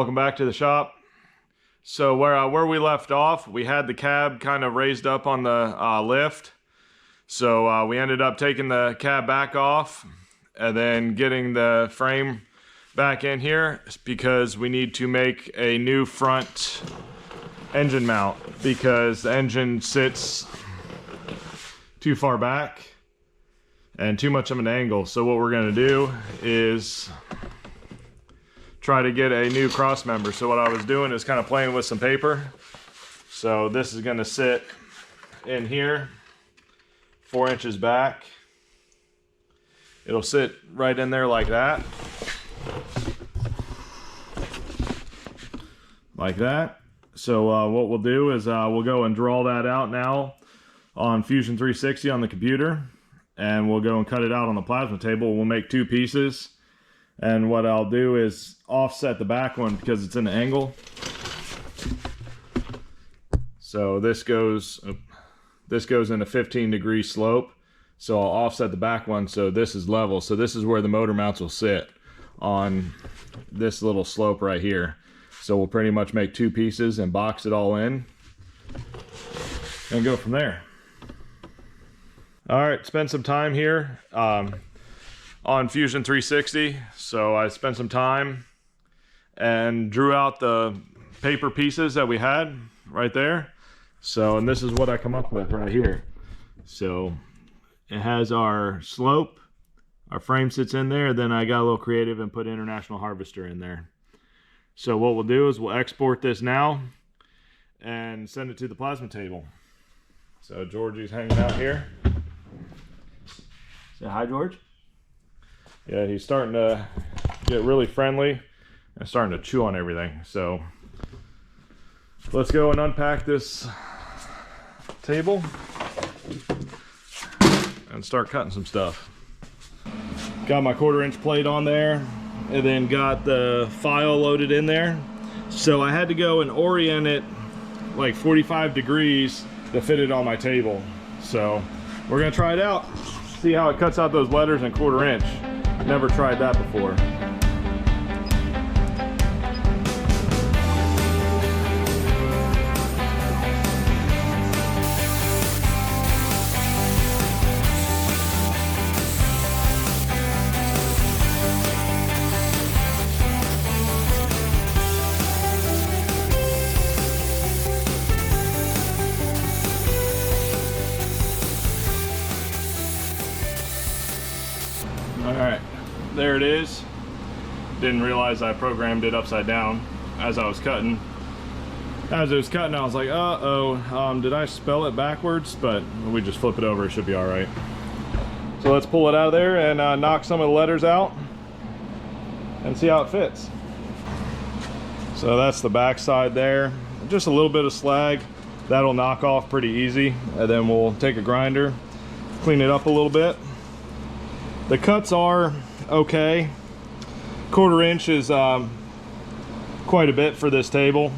Welcome back to the shop. So where we left off, we had the cab kind of raised up on the lift. So we ended up taking the cab back off and then getting the frame back in here because we need to make a new front engine mount because the engine sits too far back and too much of an angle. So what we're going to do is try to get a new cross member. So what I was doing is kind of playing with some paper. So this is going to sit in here 4 inches back. It'll sit right in there like that. Like that. So what we'll do is we'll go and draw that out now on Fusion 360 on the computer, and we'll go and cut it out on the plasma table. We'll make 2 pieces, and what I'll do is offset the back one because it's in an angle. So this goes in a 15-degree slope. So I'll offset the back one so this is level. So this is where the motor mounts will sit, on this little slope right here. So we'll pretty much make 2 pieces and box it all in and go from there. All right, spend some time here on Fusion 360. So I spent some time and drew out the paper pieces that we had right there. So, and this is what I come up with right here. So it has our slope, our frame sits in there, then I got a little creative and put International Harvester in there. So what we'll do is we'll export this now and send it to the plasma table. So Georgie's hanging out here. Say hi, George. Yeah, he's starting to get really friendly and starting to chew on everything. So let's go and unpack this table and start cutting some stuff. Got my 1/4-inch plate on there and then got the file loaded in there. So I had to go and orient it like 45 degrees to fit it on my table. So we're gonna try it out, see how it cuts out those letters in 1/4 inch. Never tried that before. Alright, there it is. Didn't realize I programmed it upside down as I was cutting. As it was cutting, I was like, did I spell it backwards? But we just flip it over, it should be alright. So let's pull it out of there and knock some of the letters out and see how it fits. So that's the back side there. Just a little bit of slag. That'll knock off pretty easy. And then we'll take a grinder, clean it up a little bit. The cuts are okay. 1/4 inch is quite a bit for this table.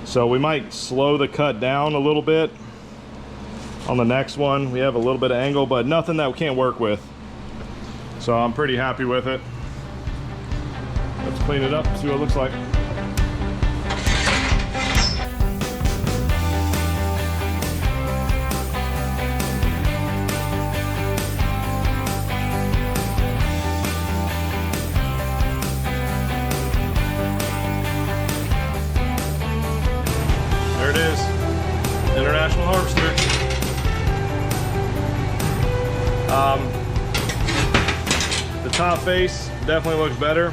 So we might slow the cut down a little bit. On the next one, we have a little bit of angle, but nothing that we can't work with. So I'm pretty happy with it. Let's clean it up, see what it looks like. There it is, International Harvester. The top face definitely looks better.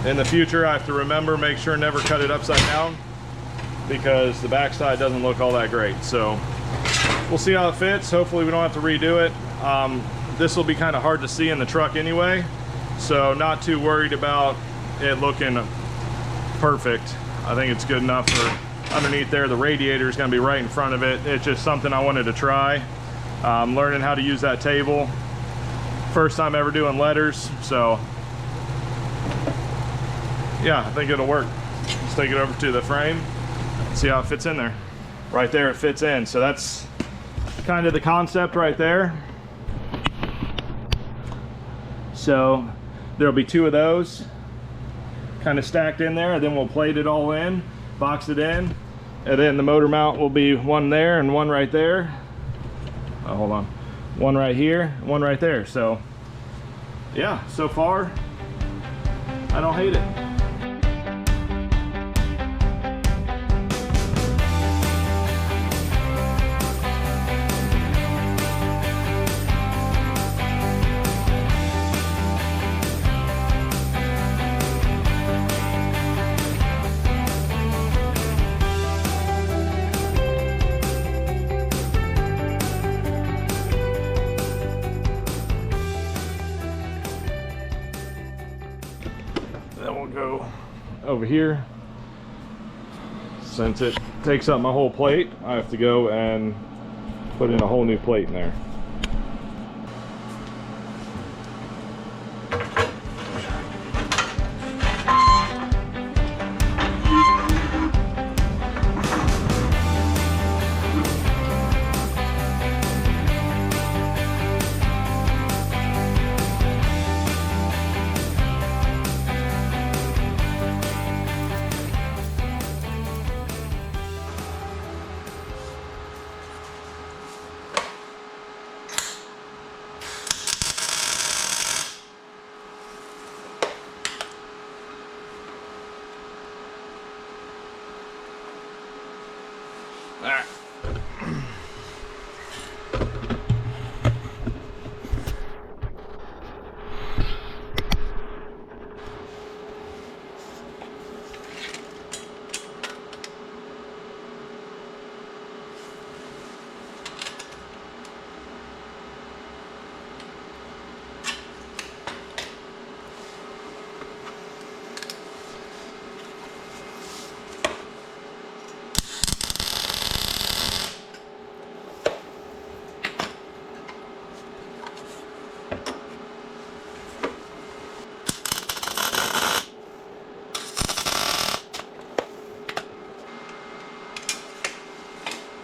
In the future, I have to remember, make sure never cut it upside down because the back side doesn't look all that great. So we'll see how it fits. Hopefully we don't have to redo it. This will be kind of hard to see in the truck anyway, so not too worried about it looking perfect. I think it's good enough for underneath there. The radiator is going to be right in front of it. It's just something I wanted to try. Learning how to use that table. First time ever doing letters, so yeah, I think it'll work. Let's take it over to the frame, see how it fits in there. Right there, it fits in. So that's kind of the concept right there. So there'll be 2 of those kind of stacked in there, and then we'll plate it all in, box it in, and then the motor mount will be one there and one right there. Oh, hold on, one right here, one right there. So yeah, so far I don't hate it. Then we'll go over here. Since it takes up my whole plate, I have to go and put in a whole new plate in there.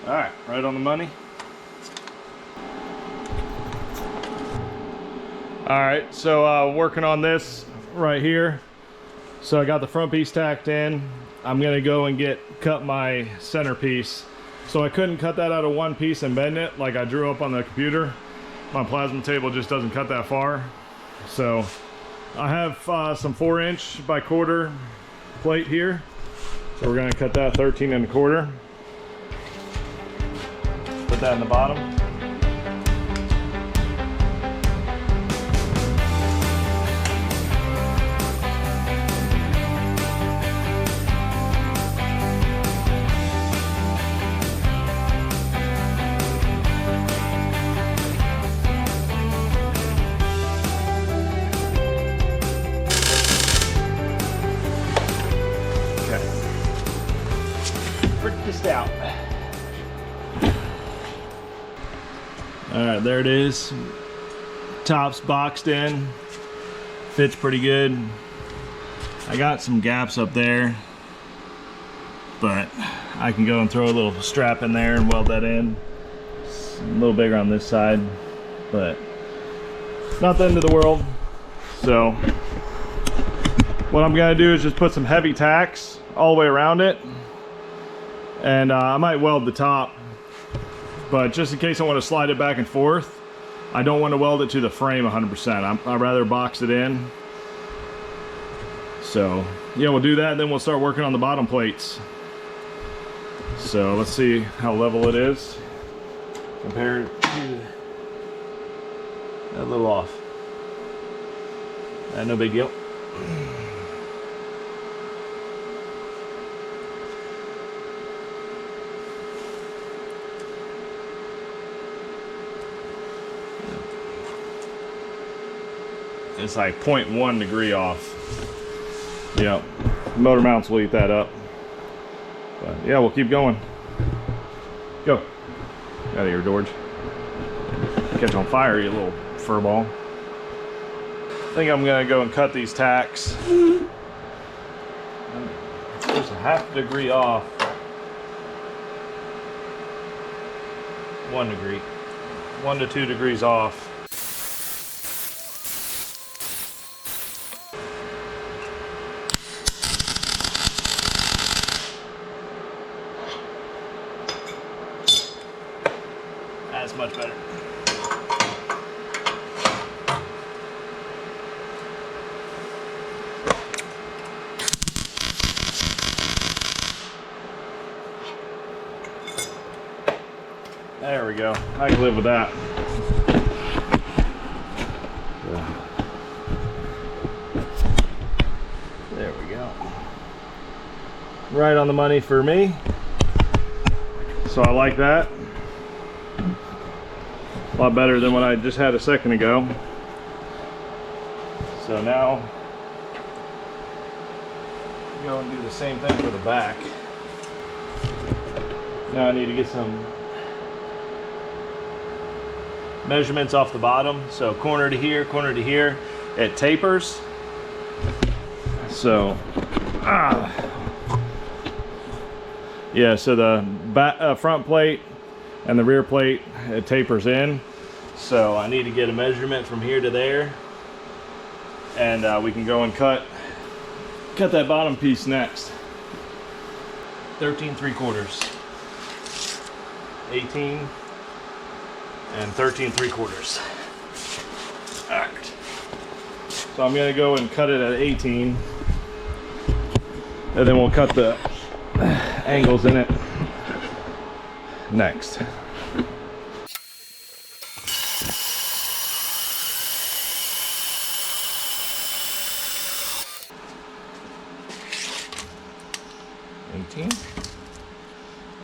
All right, right on the money. All right, so working on this right here. So I got the front piece tacked in. I'm gonna go and cut my centerpiece. So I couldn't cut that out of one piece and bend it like I drew up on the computer. My plasma table just doesn't cut that far. So I have some 4" by 1/4 plate here. So we're gonna cut that 13 1/4. Put that in the bottom. Okay. Rip this out. All right, there it is. Top's boxed in. Fits pretty good. I got some gaps up there, but I can go and throw a little strap in there and weld that in. It's a little bigger on this side, but not the end of the world. So what I'm gonna do is just put some heavy tacks all the way around it, and I might weld the top. But just in case I want to slide it back and forth, I don't want to weld it to the frame 100%. I'd rather box it in. So yeah, we'll do that, and then we'll start working on the bottom plates. So let's see how level it is compared to a little off. No big deal. It's like 0.1 degree off. Yeah, motor mounts will eat that up. But yeah, we'll keep going. Go. Out of here, George. Catch on fire, you little fur ball. I think I'm gonna go and cut these tacks. Just a ½ degree off. 1 degree. 1 to 2 degrees off. That's much better. There we go. I can live with that. There we go. Right on the money for me. So I like that. A lot better than what I just had a second ago. So now, go and do the same thing for the back. Now I need to get some measurements off the bottom. So corner to here, it tapers. So, yeah, so the back, front plate and the rear plate, it tapers in. So I need to get a measurement from here to there, and we can go and cut that bottom piece next. 13 3/4, 18 and 13 3/4. All right. So I'm gonna go and cut it at 18, and then we'll cut the angles in it next.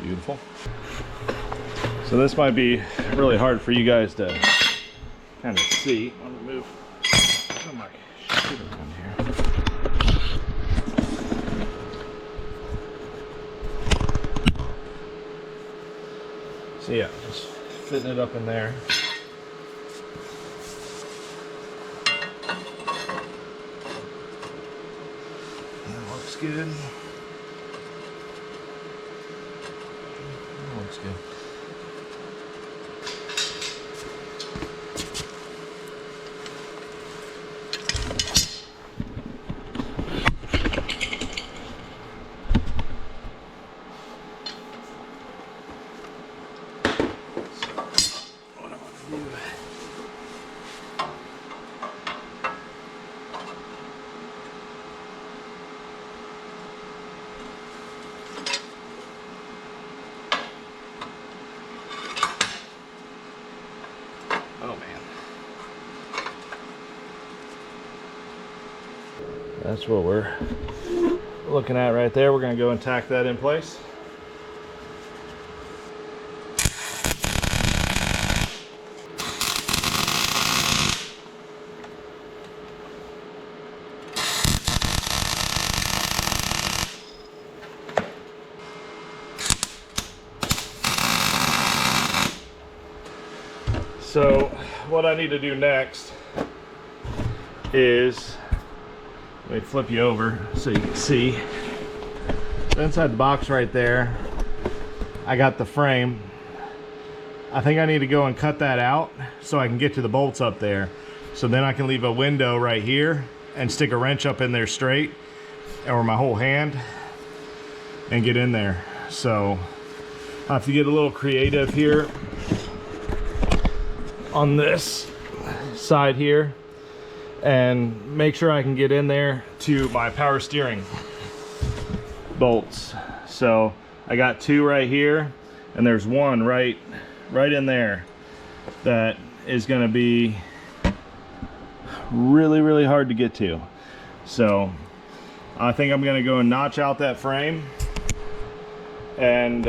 Beautiful. So this might be really hard for you guys to kind of see. I'm gonna move my shit around here. So yeah, just fitting it up in there. That looks good. That looks good. That's what we're looking at right there. We're going to go and tack that in place. So what I need to do next is, let me flip you over so you can see. Inside the box right there, I got the frame. I think I need to go and cut that out so I can get to the bolts up there. So then I can leave a window right here and stick a wrench up in there straight, or my whole hand, and get in there. So I have to get a little creative here on this side here and make sure I can get in there to my power steering bolts. So I got two right here, and there's one right in there that is going to be really hard to get to. So I think I'm going to go and notch out that frame and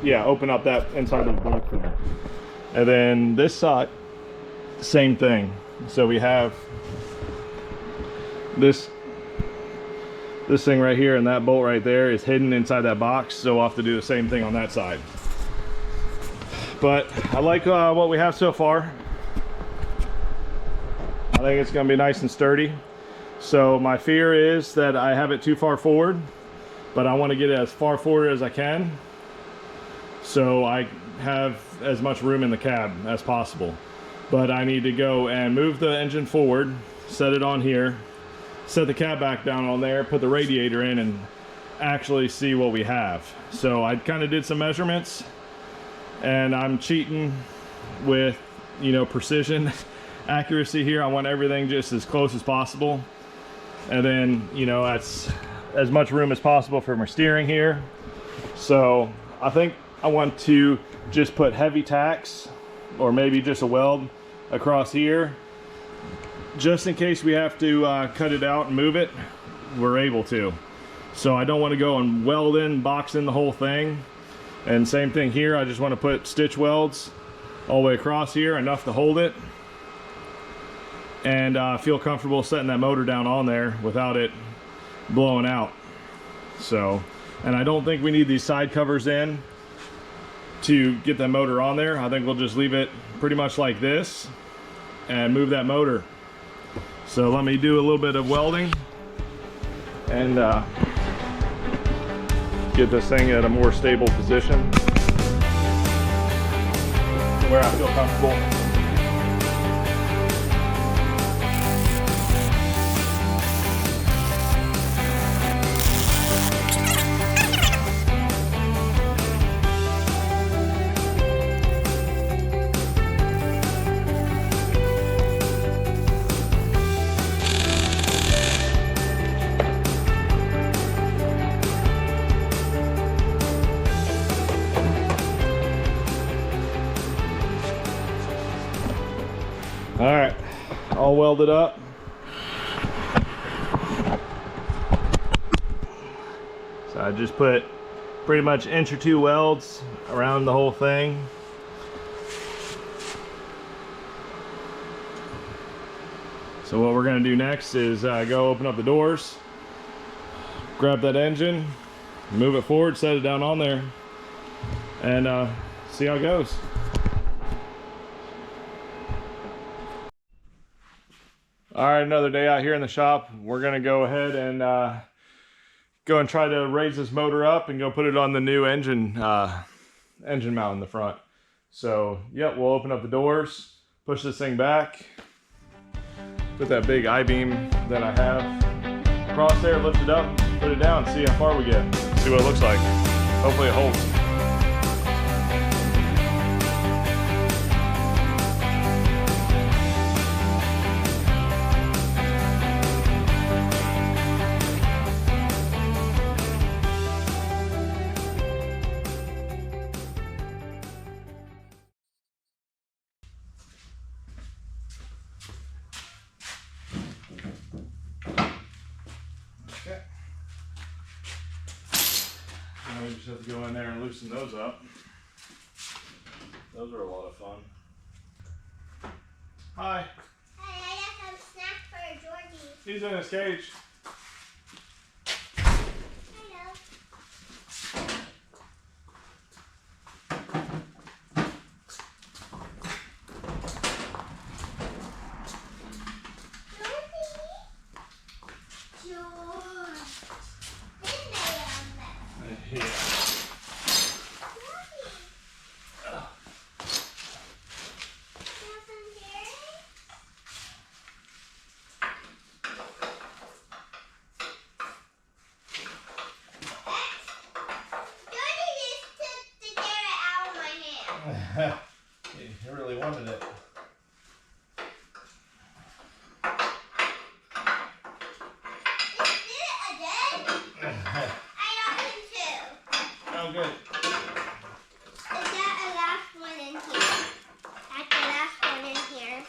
yeah, open up that inside of the box there. And then this side, same thing. So we have this thing right here, and that bolt right there is hidden inside that box, so we'll have to do the same thing on that side. But I like what we have so far. I think it's going to be nice and sturdy. So my fear is that I have it too far forward, but I want to get it as far forward as I can, so I have as much room in the cab as possible. But I need to go and move the engine forward, set it on here, set the cab back down on there, put the radiator in, and actually see what we have. So I kind of did some measurements, and I'm cheating with, you know, precision accuracy here. I want everything just as close as possible, and then, you know, that's as much room as possible for my steering here. So I think I want to just put heavy tacks, or maybe just a weld across here, just in case we have to cut it out and move it, we're able to. So I don't want to go and weld in, box in the whole thing. And same thing here, I just want to put stitch welds all the way across here, enough to hold it, and feel comfortable setting that motor down on there without it blowing out. So, and I don't think we need these side covers in to get that motor on there. I think we'll just leave it pretty much like this and move that motor. So let me do a little bit of welding and get this thing at a more stable position where I feel comfortable. All right, all welded up. So I just put pretty much 1 or 2 welds around the whole thing. So what we're gonna do next is go open up the doors, grab that engine, move it forward, set it down on there, and see how it goes. All right, another day out here in the shop. We're gonna go ahead and go and try to raise this motor up and go put it on the new engine mount in the front. So, yep, we'll open up the doors, push this thing back, put that big I-beam that I have across there, lift it up, put it down, see how far we get, see what it looks like. Hopefully it holds. Now we just have to go in there and loosen those up. Those are a lot of fun. Hi. Hey, I got some snacks for Georgie. He's in his cage. Hello. Yeah. You really wanted it. Oh, good. Is that a last one in here? That's the last one in here.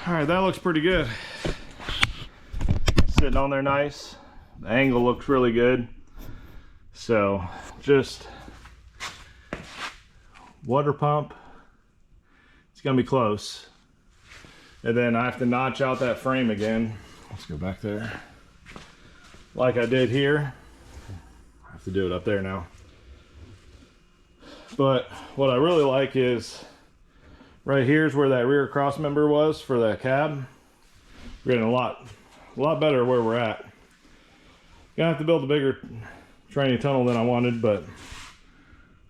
All right, that looks pretty good. Sitting on there nice. The angle looks really good. So just water pump. It's gonna be close. And then I have to notch out that frame again. Let's go back there. Like I did here. I have to do it up there now. But what I really like is right here's where that rear cross member was for that cab. We're getting a lot better where we're at. Gonna have to build a bigger training tunnel than I wanted, but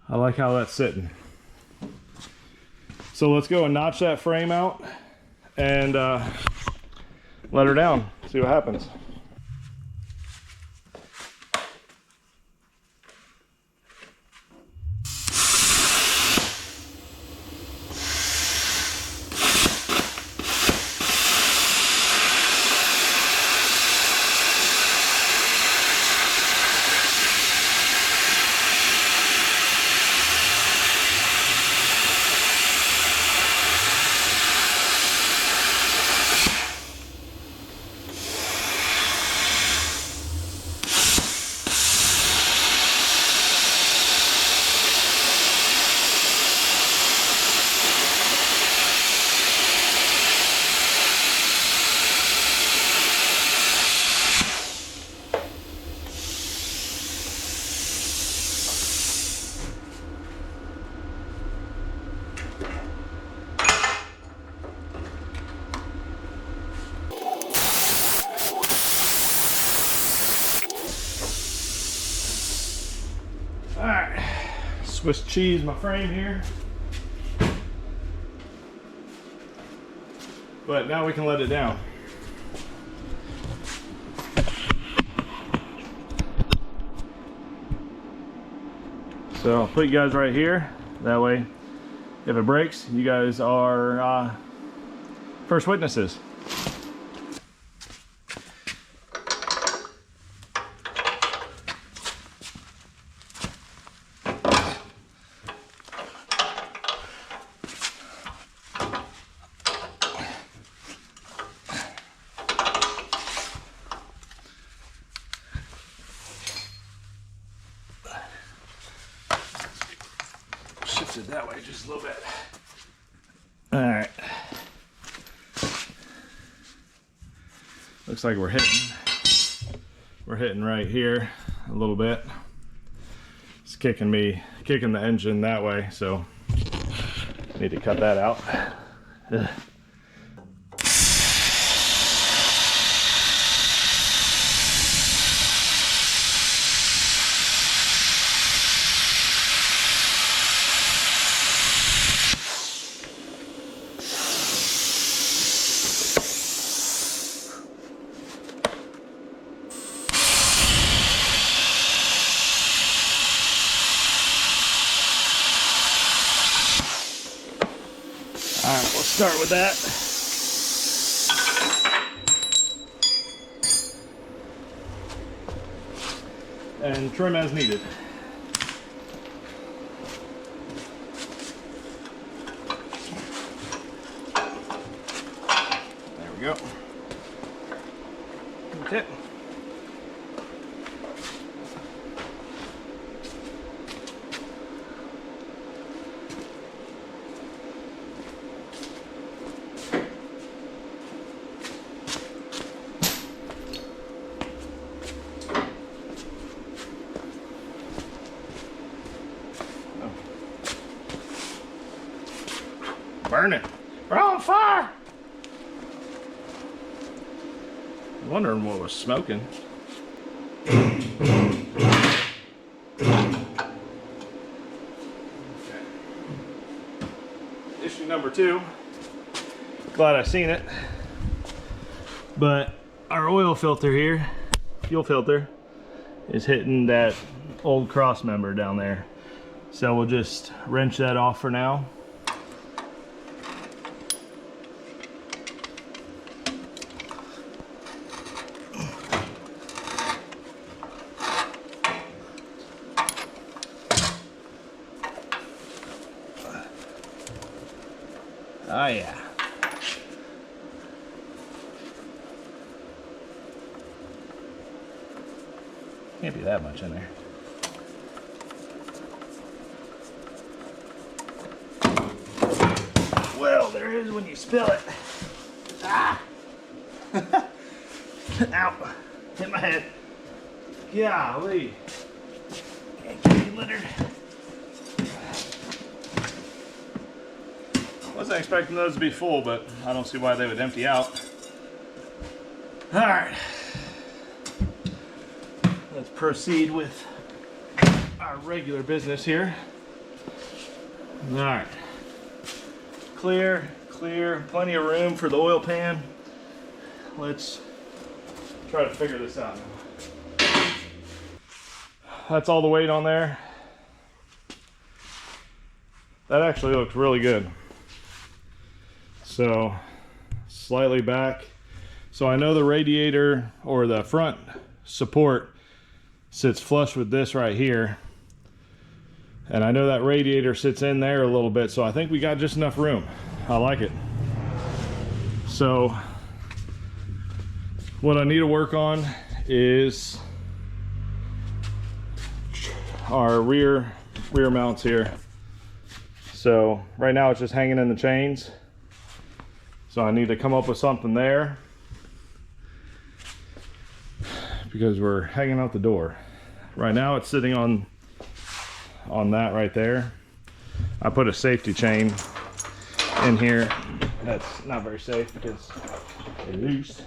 I like how that's sitting. So let's go and notch that frame out and let her down, see what happens. Swiss cheese my frame here. But now we can let it down. So I'll put you guys right here. That way, if it breaks, you guys are first witnesses. Shift it that way just a little bit. All right. Looks like we're hitting right here a little bit. It's kicking the engine that way, so I need to cut that out. Ugh. All right, we'll start with that. And trim as needed. There we go. Okay. Burning. We're on fire! I'm wondering what was smoking. Okay. Issue number 2. Glad I seen it. But our oil filter here, fuel filter, is hitting that old cross member down there. So we'll just wrench that off for now. Oh yeah. Can't be that much in there. there is when you spill it. Ah! Ow! Hit my head. Golly. Can't get me littered. Wasn't expecting those to be full, but I don't see why they would empty out. Alright. Let's proceed with our regular business here. Alright. Clear, clear, plenty of room for the oil pan. Let's try to figure this out now. That's all the weight on there. That actually looks really good. So, slightly back. So I know the radiator or the front support sits flush with this right here. And I know that radiator sits in there a little bit, so I think we got just enough room. I like it. So what I need to work on is our rear mounts here. So right now it's just hanging in the chains. So I need to come up with something there because we're hanging out the door. Right now it's sitting on that right there. I put a safety chain in here. That's not very safe because they're loose.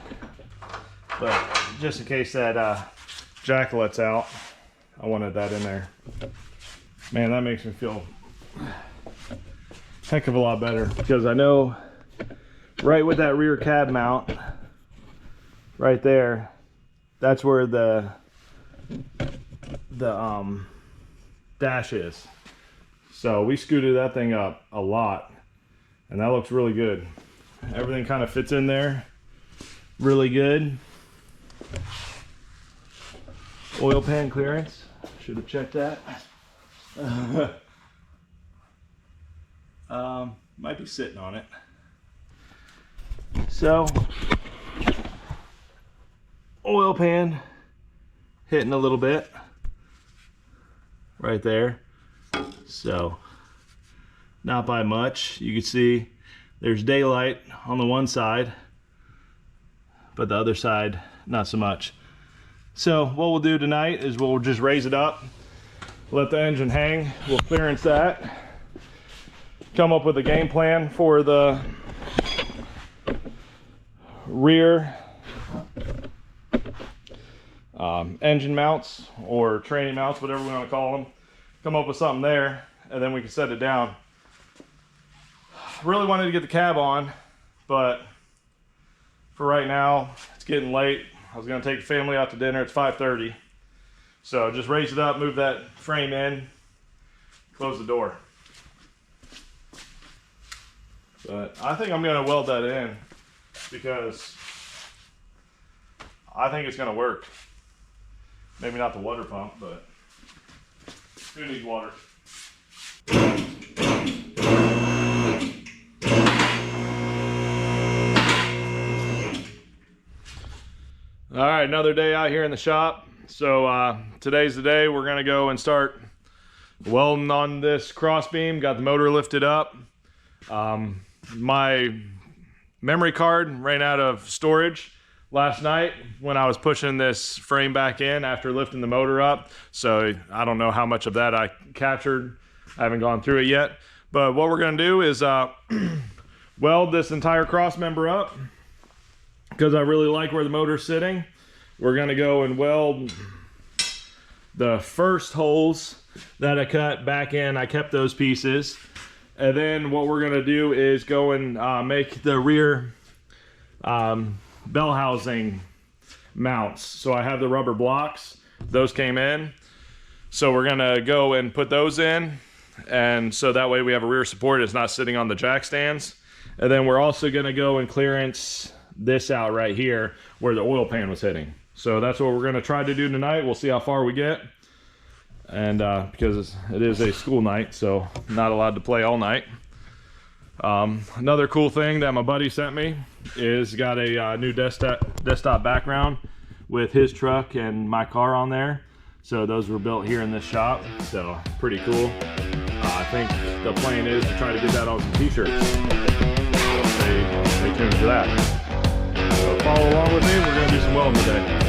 But just in case that jack lets out, I wanted that in there. Man, that makes me feel a heck of a lot better because I know right with that rear cab mount right there, that's where the dash is. So we scooted that thing up a lot and that looks really good. Everything kind of fits in there really good. Oil pan clearance, should have checked that. Might be sitting on it. So oil pan hitting a little bit right there, so not by much. You can see there's daylight on the one side, but the other side not so much. So what we'll do tonight is we'll just raise it up, let the engine hang, we'll clearance that, come up with a game plan for the rear engine mounts or training mounts, whatever we want to call them. Come up with something there and then we can set it down. Really wanted to get the cab on, but for right now it's getting late. I was going to take the family out to dinner. It's 5:30, so just raise it up, move that frame in, close the door. But I think I'm going to weld that in because I think it's going to work. Maybe not the water pump, but who needs water? All right, another day out here in the shop. So today's the day we're going to go and start welding on this cross beam. Got the motor lifted up. My memory card ran out of storage last night when I was pushing this frame back in after lifting the motor up. So I don't know how much of that I captured. I haven't gone through it yet. But what we're going to do is weld this entire cross member up because I really like where the motor's sitting. We're going to go and weld the first holes that I cut back in. I kept those pieces. And then what we're going to do is go and make the rear bell housing mounts. So I have the rubber blocks. Those came in. So we're going to go and put those in. And so that way we have a rear support. It's not sitting on the jack stands. And then we're also going to go and clearance this out right here where the oil pan was hitting. So that's what we're going to try to do tonight. We'll see how far we get. And because it is a school night, so not allowed to play all night. Another cool thing that my buddy sent me is got a new desktop background with his truck and my car on there. So those were built here in this shop, so pretty cool. I think the plan is to try to get that on some t-shirts. stay tuned for that. So follow along with me. We're going to do some welding today.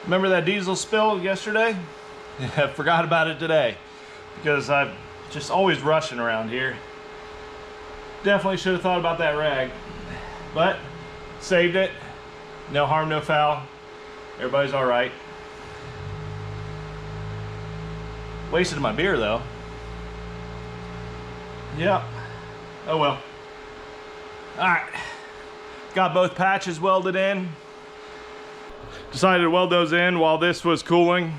Remember that diesel spill yesterday? I forgot about it today because I'm just always rushing around here. Definitely should have thought about that rag, but saved it. No harm, no foul. Everybody's all right. Wasted my beer though. Yep. Oh well. All right. Got both patches welded in. Decided to weld those in while this was cooling,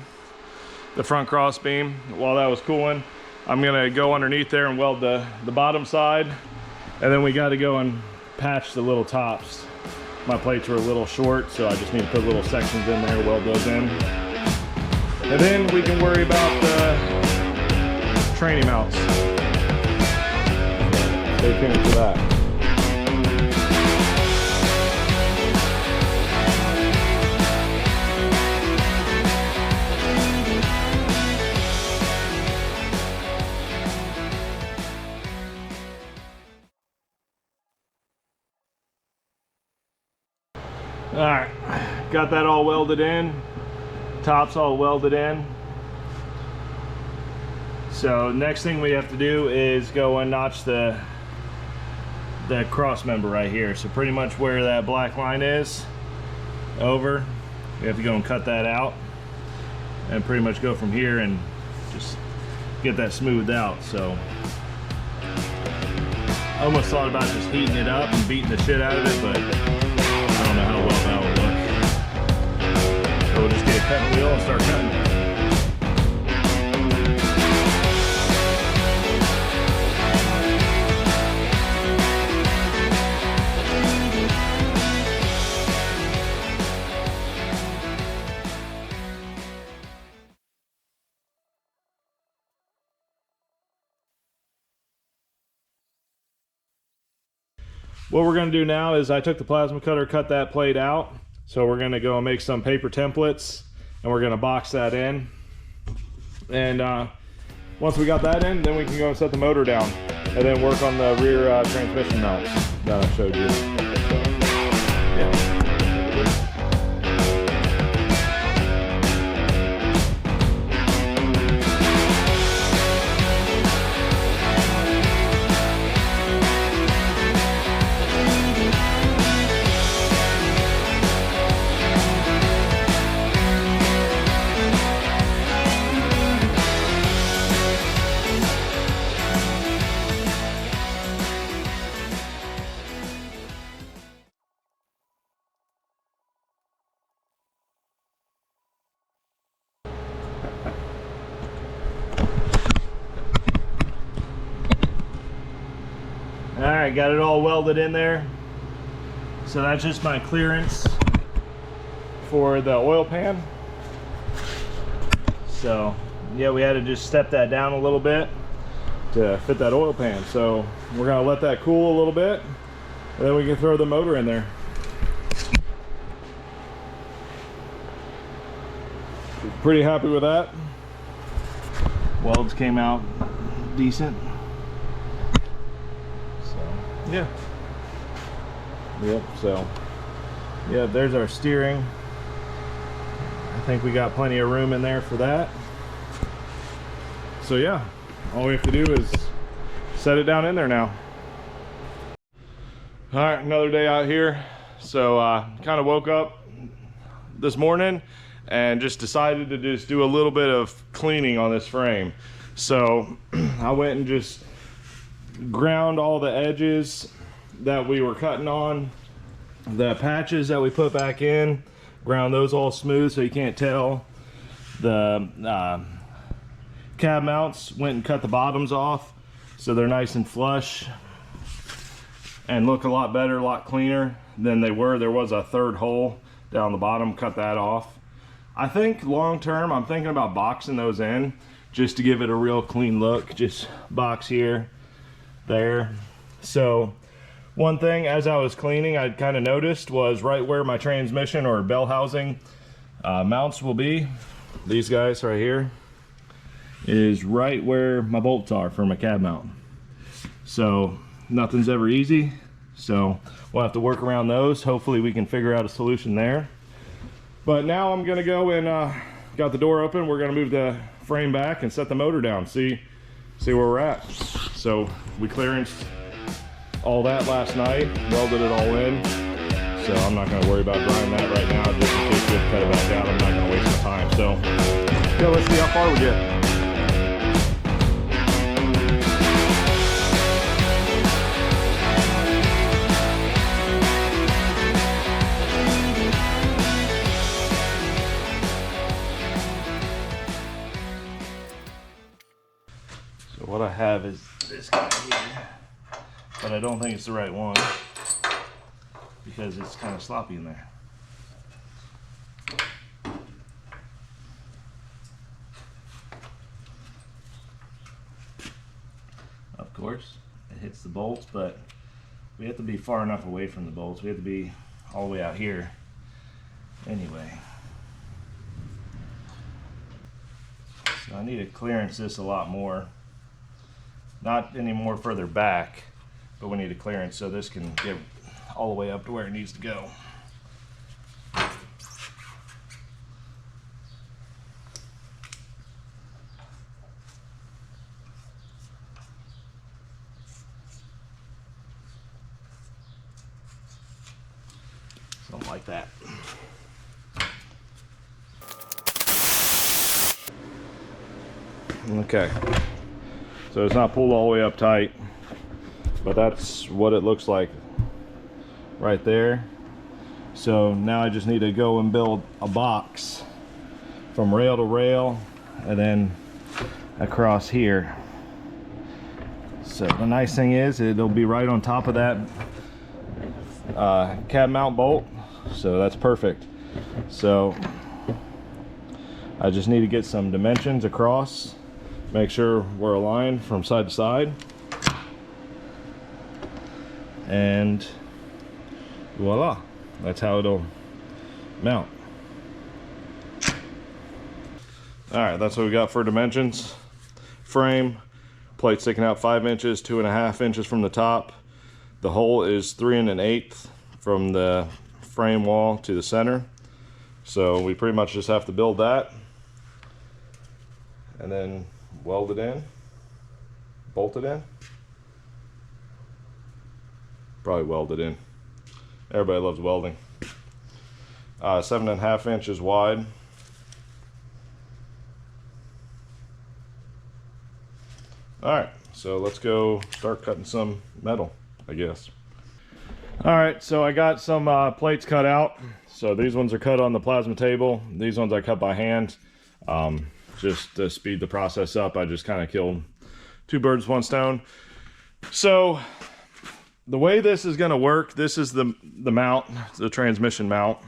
the front cross beam. While that was cooling, I'm gonna go underneath there and weld the bottom side, and then we got to go and patch the little tops. My plates were a little short, so I just need to put little sections in there, weld those in, and then we can worry about the training mounts. Stay tuned for that. All right, got that all welded in. Tops all welded in. So next thing we have to do is go and notch the cross member right here. So pretty much where that black line is over, we have to go and cut that out and pretty much go from here and just get that smoothed out. So I almost thought about just heating it up and beating the shit out of it, but I don't know how well that will look. So we'll just get a cutting wheel and start cutting. What we're going to do now is I took the plasma cutter, cut that plate out. So we're going to go and make some paper templates and we're going to box that in. And once we got that in, then we can go and set the motor down and then work on the rear transmission mounts that I showed you. So, yeah. Alright, got it all welded in there. So that's just my clearance for the oil pan. So yeah, we had to just step that down a little bit to fit that oil pan. So we're gonna let that cool a little bit and then we can throw the motor in there. Pretty happy with that. Welds came out decent. So yeah. Yep, so yeah, there's our steering. I think we got plenty of room in there for that. So yeah, all we have to do is set it down in there now. All right, another day out here. So kind of woke up this morning and just decided to just do a little bit of cleaning on this frame. So I went and just ground all the edges that we were cutting on, the patches that we put back in, ground those all smooth so you can't tell. The cab mounts, went and cut the bottoms off so they're nice and flush and look a lot better, a lot cleaner than they were. There was a third hole down the bottom, cut that off. I think long term I'm thinking about boxing those in just to give it a real clean look. Just box here, there. So one thing as I was cleaning I kind of noticed was right where my transmission or bell housing mounts will be, these guys right here, is right where my bolts are for my cab mount. So nothing's ever easy, so we'll have to work around those. Hopefully we can figure out a solution there. But now I'm gonna go and got the door open, we're gonna move the frame back and set the motor down, see where we're at. So we clearanced all that last night, welded it all in, so I'm not gonna worry about drying that right now. Just in case we have to cut it back out, I'm not gonna waste my time. So yeah, let's see how far we get. What I have is this guy here, but I don't think it's the right one because it's kind of sloppy in there. Of course, it hits the bolts, but we have to be far enough away from the bolts. We have to be all the way out here anyway. So I need to clearance this a lot more. Not any more further back, but we need a clearance so this can get all the way up to where it needs to go. Something like that. Okay. So it's not pulled all the way up tight, but that's what it looks like right there. So now I just need to go and build a box from rail to rail and then across here. So the nice thing is it'll be right on top of that cab mount bolt, so that's perfect. So I just need to get some dimensions across, make sure we're aligned from side to side, and voila, that's how it'll mount. All right, that's what we got for dimensions. Frame, plate sticking out 5 inches, 2.5 inches from the top. The hole is 3 1/8 from the frame wall to the center. So we pretty much just have to build that and then weld it in, bolt it in. Probably weld it in. Everybody loves welding. 7.5 inches wide. All right, so let's go start cutting some metal, I guess. All right, so I got some plates cut out. So these ones are cut on the plasma table. These ones I cut by hand. Just to speed the process up, I just kind of killed 2 birds, 1 stone. So the way this is gonna work, this is the mount, the transmission mount.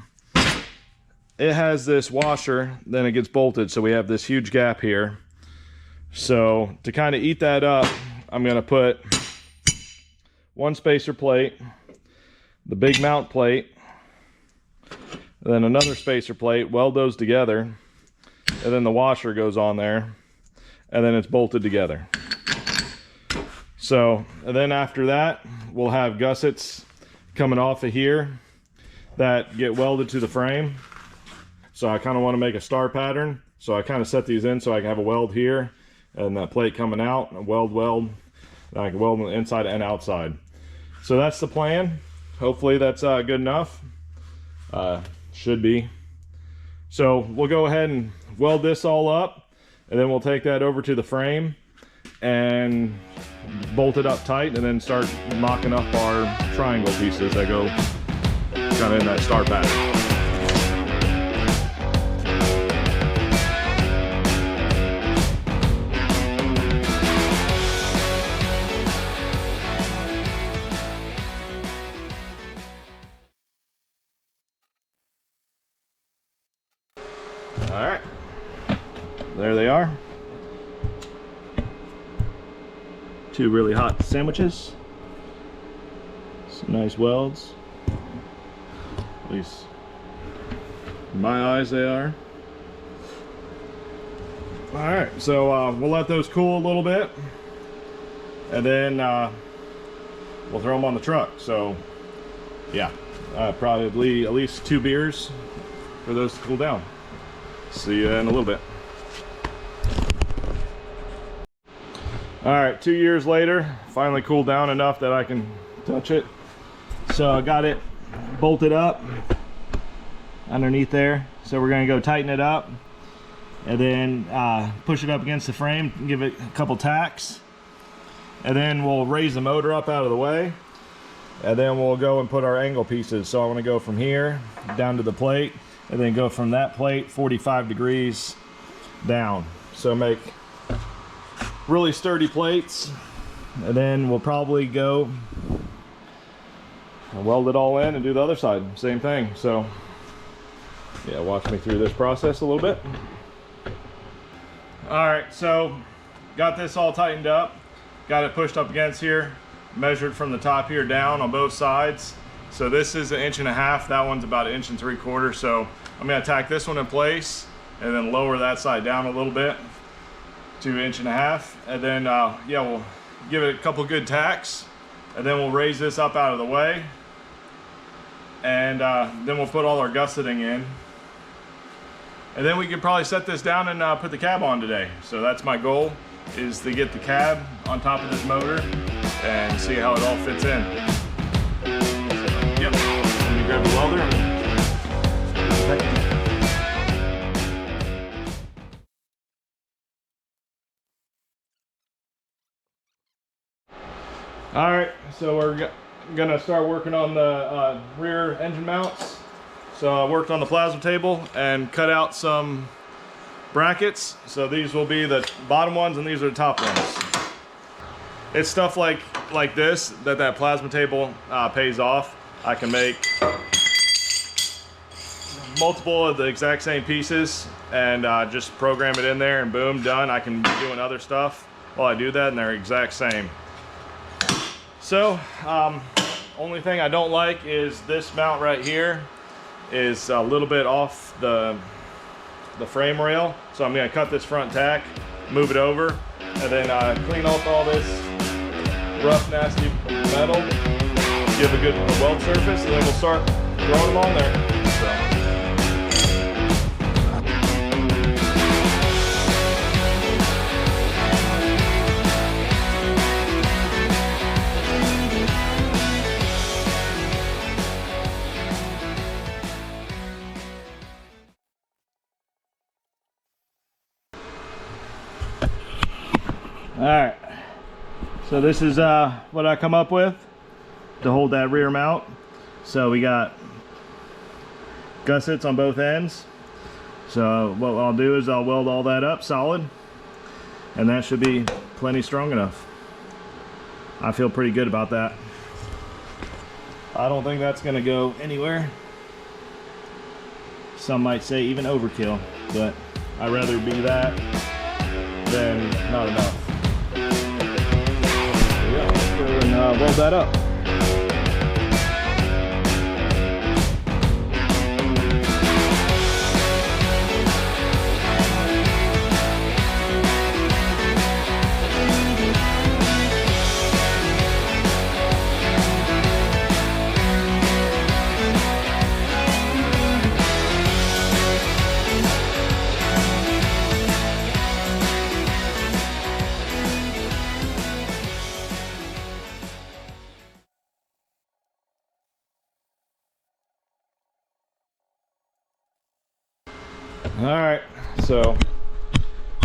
It has this washer, then it gets bolted, so we have this huge gap here. So to kind of eat that up, I'm gonna put 1 spacer plate, the big mount plate, then another spacer plate, weld those together, and then the washer goes on there, and then it's bolted together. So, and then after that, we'll have gussets coming off of here that get welded to the frame. So I kind of want to make a star pattern. So I kind of set these in so I can have a weld here and that plate coming out, a weld. I can weld on the inside and outside. So that's the plan. Hopefully that's good enough. Should be. So we'll go ahead and weld this all up, and then we'll take that over to the frame and bolt it up tight, and then start mocking up our triangle pieces that go kind of in that star pattern. All right, there they are. Two really hot sandwiches. Some nice welds. At least in my eyes they are. All right, so we'll let those cool a little bit, and then we'll throw them on the truck. So yeah, probably at least 2 beers for those to cool down. See you in a little bit. All right, 2 years later, finally cooled down enough that I can touch it. So I got it bolted up underneath there. So we're gonna go tighten it up and then push it up against the frame, give it a couple tacks. And then we'll raise the motor up out of the way. And then we'll go and put our angle pieces. So I wanna go from here down to the plate, and then go from that plate 45 degrees down. So make really sturdy plates, and then we'll probably go and weld it all in and do the other side, same thing. So yeah, watch me through this process a little bit. All right, so got this all tightened up, got it pushed up against here, measured from the top here down on both sides. So this is 1.5 inches, that one's about 1.75 inches. So I'm gonna tack this one in place and then lower that side down a little bit to 1.5 inches. And then yeah, we'll give it a couple good tacks, and then we'll raise this up out of the way. And then we'll put all our gusseting in. And then we can probably set this down and put the cab on today. So that's my goal, is to get the cab on top of this motor and see how it all fits in. Yep, let me grab the welder. All right, so we're gonna start working on the rear engine mounts. So I worked on the plasma table and cut out some brackets. So these will be the bottom ones and these are the top ones. It's stuff like this that plasma table pays off. I can make multiple of the exact same pieces and just program it in there, and boom, done. I can be doing other stuff while I do that, and they're exact same. So only thing I don't like is this mount right here is a little bit off the frame rail. So I'm gonna cut this front tack, move it over, and then clean up all this rough, nasty metal, give a good weld surface, and then we'll start throwing them on there. All right, so this is what I come up with to hold that rear mount. So we got gussets on both ends. So what I'll do is I'll weld all that up solid, and that should be plenty strong enough. I feel pretty good about that. I don't think that's gonna go anywhere. Some might say even overkill, but I'd rather be that than not enough. And weld that up. All right, so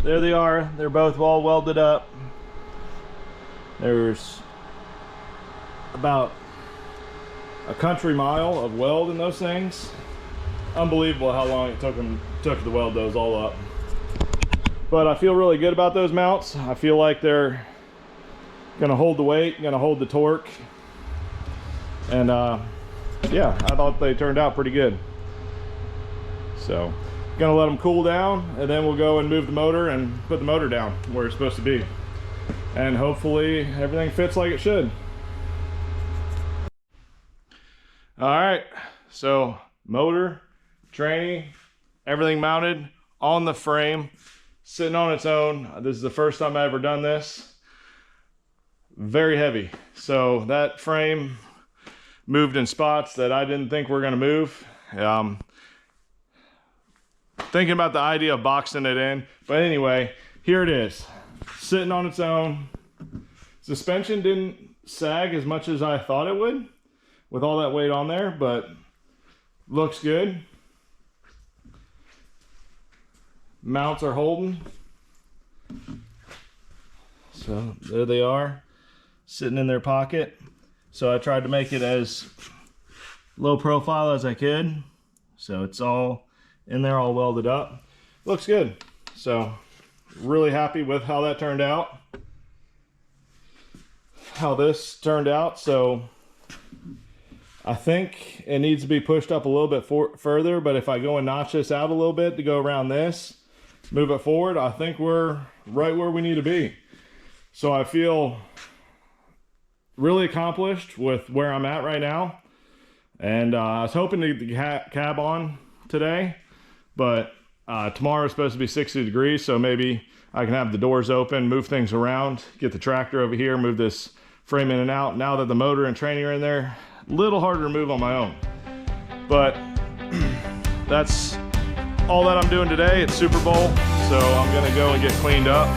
there they are. They're both all welded up. There's about a country mile of weld in those things. Unbelievable how long it took to weld those all up. But I feel really good about those mounts. I feel like they're gonna hold the weight, gonna hold the torque. And yeah, I thought they turned out pretty good. So, gonna let them cool down, and then we'll go and move the motor and put the motor down where it's supposed to be. And hopefully everything fits like it should. All right, so motor, tranny, everything mounted on the frame, sitting on its own. This is the first time I've ever done this. Very heavy. So that frame moved in spots that I didn't think were gonna move. Thinking about the idea of boxing it in, but anyway, here it is, sitting on its own. Suspension didn't sag as much as I thought it would with all that weight on there, but looks good. Mounts are holding. So there they are, sitting in their pocket. So I tried to make it as low profile as I could. So it's all in there, all welded up. Looks good. So really happy with how that turned out. How this turned out. So I think it needs to be pushed up a little bit further, but if I go and notch this out a little bit to go around this, move it forward, I think we're right where we need to be. So I feel really accomplished with where I'm at right now. And I was hoping to get the cab on today, but tomorrow is supposed to be 60 degrees, so maybe I can have the doors open, move things around, get the tractor over here, move this frame in and out. Now that the motor and training are in there, a little harder to move on my own. But that's all that I'm doing today. It's Super Bowl, so I'm gonna go and get cleaned up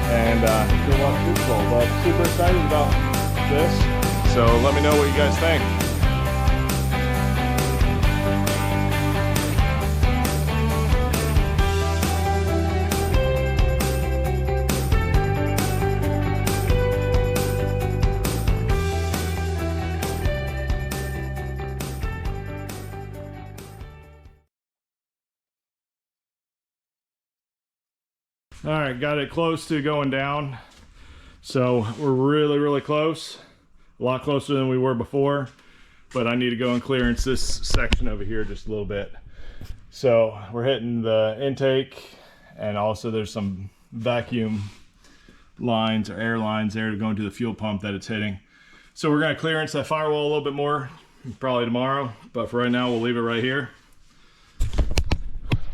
and go watch Super Bowl. But super excited about this, so let me know what you guys think. All right, got it close to going down. So we're really close. A lot closer than we were before, but I need to go and clearance this section over here just a little bit. So we're hitting the intake, and also there's some vacuum lines or air lines there to go into the fuel pump that it's hitting. So we're gonna clearance that firewall a little bit more, probably tomorrow, but for right now we'll leave it right here.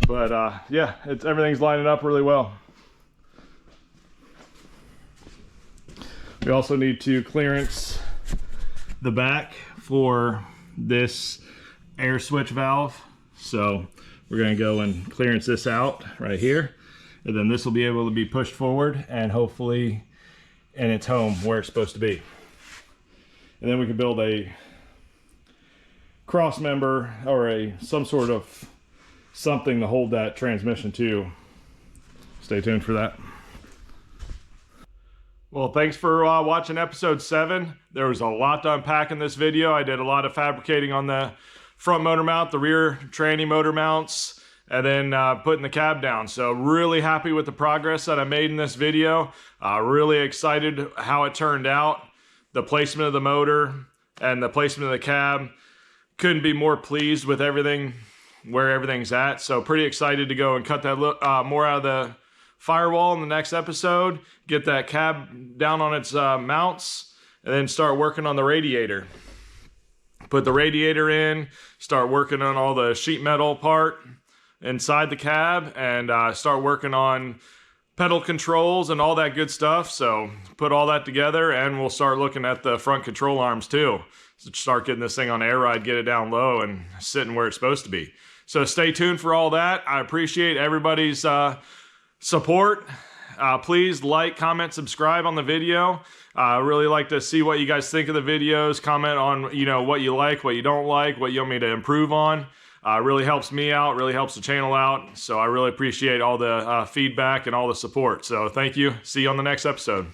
But yeah, everything's lining up really well. We also need to clearance the back for this air switch valve. So we're gonna go and clearance this out right here. And then this will be able to be pushed forward and hopefully in its home where it's supposed to be. And then we can build a cross member or some sort of something to hold that transmission to. Stay tuned for that. Well, thanks for watching episode 7. There was a lot to unpack in this video. I did a lot of fabricating on the front motor mount, the rear tranny motor mounts, and then putting the cab down. So really happy with the progress that I made in this video. Really excited how it turned out. The placement of the motor and the placement of the cab. Couldn't be more pleased with everything, where everything's at. So pretty excited to go and cut that more out of the firewall in the next episode, get that cab down on its mounts, and then start working on the radiator. Put the radiator in, start working on all the sheet metal part inside the cab, and start working on pedal controls and all that good stuff. So put all that together, and we'll start looking at the front control arms too. So start getting this thing on air ride, get it down low and sitting where it's supposed to be. So stay tuned for all that. I appreciate everybody's support. Please like, comment, subscribe on the video. I really like to see what you guys think of the videos. Comment on, what you like, what you don't like, what you want me to improve on. Really helps me out, really helps the channel out. So I really appreciate all the feedback and all the support. So thank you. See you on the next episode.